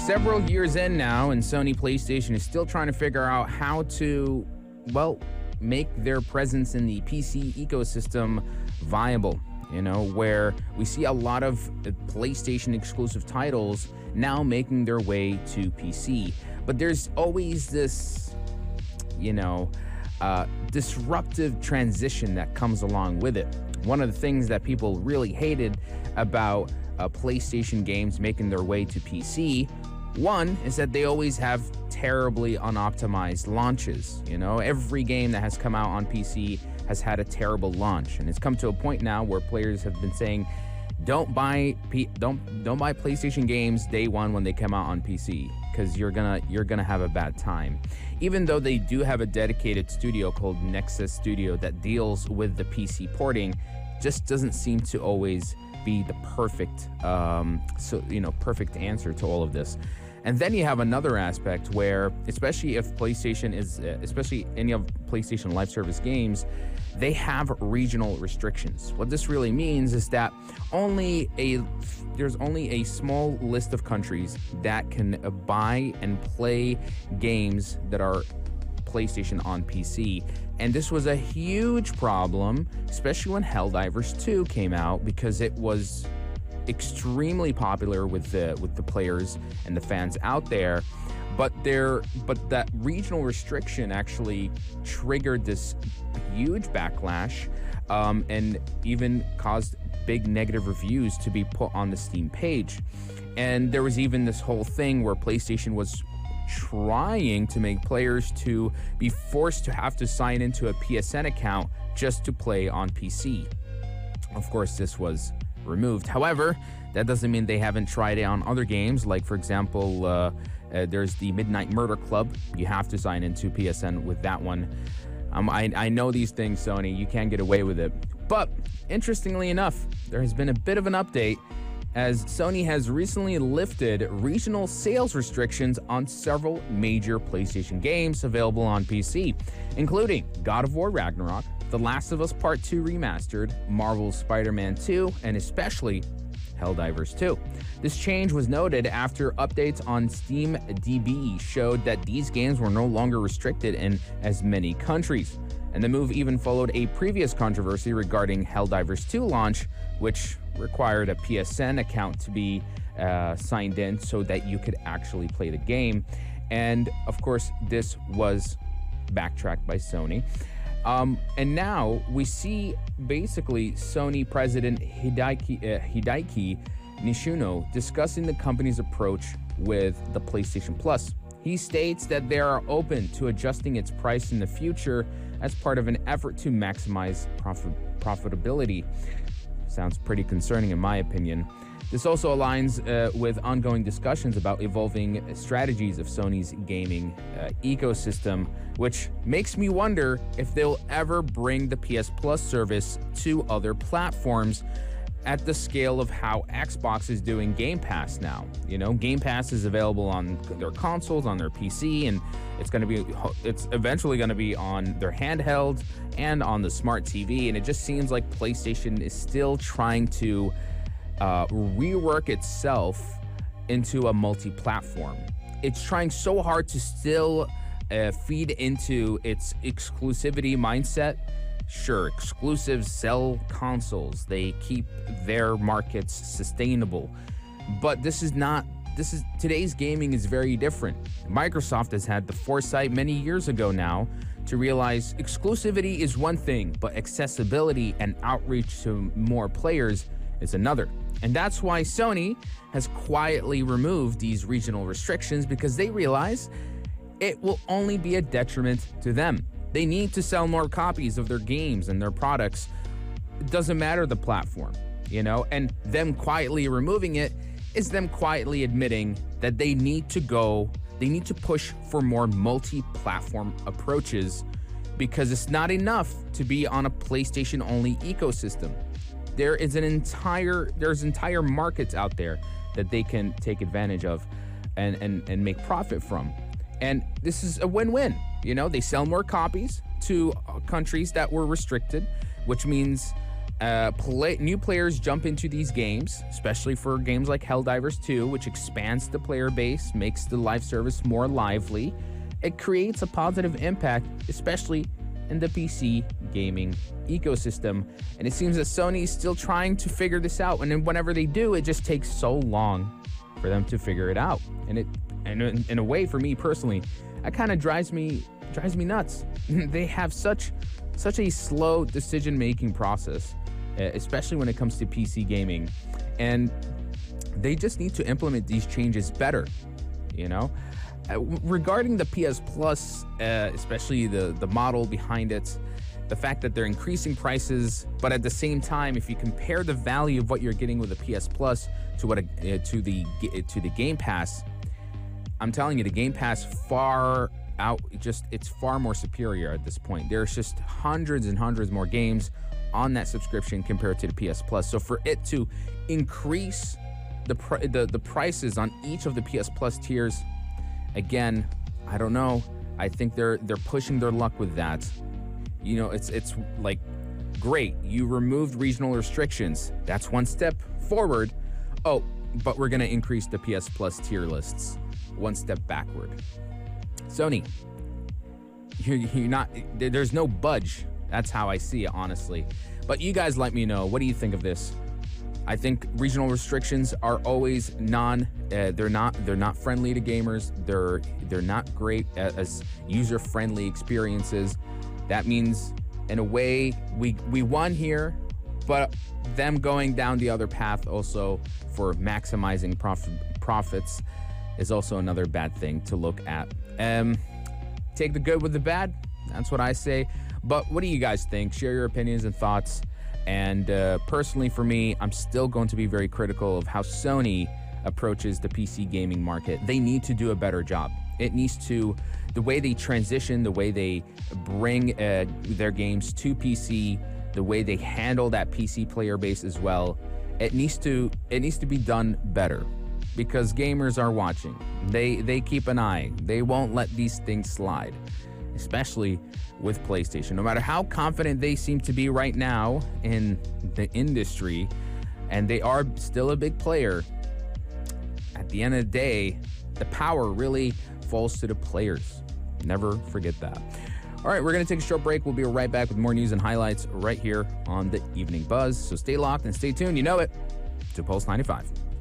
several years in now, and Sony PlayStation is still trying to figure out how to, well, make their presence in the PC ecosystem viable. You know, where we see a lot of PlayStation exclusive titles now making their way to PC. But there's always this, disruptive transition that comes along with it. One of the things that people really hated about PlayStation games making their way to PC, one is that they always have terribly unoptimized launches. You know, every game that has come out on PC has had a terrible launch, and it's come to a point now where players have been saying, don't buy PlayStation games day one when they come out on PC, because you're gonna have a bad time. Even though they do have a dedicated studio called Nexus Studio that deals with the PC porting, just doesn't seem to always be the perfect perfect answer to all of this. And then you have another aspect where, especially if PlayStation is, especially any of PlayStation Live Service games, they have regional restrictions. What this really means is that there's only a small list of countries that can buy and play games that are PlayStation on PC. And this was a huge problem, especially when Helldivers 2 came out, because it was extremely popular with the players and the fans out there. But that regional restriction actually triggered this huge backlash, and even caused big negative reviews to be put on the Steam page. And there was even this whole thing where PlayStation was trying to make players to be forced to have to sign into a PSN account just to play on PC. Of course, this was removed. However, that doesn't mean they haven't tried it on other games. Like, for example, there's the Midnight Murder Club. You have to sign into PSN with that one. I know these things, Sony. You can't get away with it. But interestingly enough, there has been a bit of an update, as Sony has recently lifted regional sales restrictions on several major PlayStation games available on PC, including God of War Ragnarök, The Last of Us Part 2 Remastered, Marvel's Spider-Man 2, and especially Helldivers 2. This change was noted after updates on SteamDB showed that these games were no longer restricted in as many countries. And the move even followed a previous controversy regarding Helldivers 2 launch, which required a PSN account to be signed in so that you could actually play the game. And of course, this was backtracked by Sony. And now we see basically Sony President Hideki Nishuno discussing the company's approach with the PlayStation Plus. He states that they are open to adjusting its price in the future as part of an effort to maximize profitability. Sounds pretty concerning in my opinion. This also aligns with ongoing discussions about evolving strategies of Sony's gaming ecosystem, which makes me wonder if they'll ever bring the PS Plus service to other platforms at the scale of how Xbox is doing Game Pass now. You know, Game Pass is available on their consoles, on their PC, and it's eventually going to be on their handheld and on the smart TV. And it just seems like PlayStation is still trying to rework itself into a multi-platform. It's trying so hard to still feed into its exclusivity mindset. Sure, exclusives sell consoles. They keep their markets sustainable. But today's gaming is very different. Microsoft has had the foresight many years ago now to realize exclusivity is one thing, but accessibility and outreach to more players is another. And that's why Sony has quietly removed these regional restrictions, because they realize it will only be a detriment to them. They need to sell more copies of their games and their products. It doesn't matter the platform, you know, and them quietly removing it is them quietly admitting that they need to push for more multi-platform approaches, because it's not enough to be on a PlayStation-only ecosystem. There's entire markets out there that they can take advantage of and make profit from. And this is a win-win. You know, they sell more copies to countries that were restricted, which means New players jump into these games, especially for games like Helldivers 2, which expands the player base, makes the live service more lively. It creates a positive impact, especially in the PC gaming ecosystem. And it seems that Sony is still trying to figure this out. And then whenever they do, it just takes so long for them to figure it out. And in a way, for me personally, that kind of drives me nuts. They have such a slow decision-making process, especially when it comes to PC gaming. And they just need to implement these changes better, you know? Regarding the PS Plus, especially the model behind it, the fact that they're increasing prices, but at the same time, if you compare the value of what you're getting with the PS Plus to the Game Pass, I'm telling you, the Game Pass it's far more superior at this point. There's just hundreds and hundreds more games on that subscription compared to the PS Plus. So for it to increase the prices on each of the PS Plus tiers, again, I don't know. I think they're pushing their luck with that. You know, it's like, great, you removed regional restrictions. That's one step forward. Oh, but we're gonna increase the PS Plus tier lists. One step backward. Sony, you're not. There's no budge. That's how I see it, honestly. But you guys, let me know. What do you think of this? I think regional restrictions are always they're not friendly to gamers. They're not great as user-friendly experiences. That means, in a way, we won here, but them going down the other path also for maximizing profits is also another bad thing to look at. Take the good with the bad. That's what I say. But what do you guys think? Share your opinions and thoughts. And personally, for me, I'm still going to be very critical of how Sony approaches the PC gaming market. They need to do a better job. It needs to, the way they transition, the way they bring their games to PC, the way they handle that PC player base as well. It needs to be done better, because gamers are watching. They keep an eye. They won't let these things slide, especially with PlayStation. No matter how confident they seem to be right now in the industry, and they are still a big player, at the end of the day, the power really falls to the players. Never forget that. All right, we're going to take a short break. We'll be right back with more news and highlights right here on the Evening Buzz. So stay locked and stay tuned. You know it. To Pulse 95.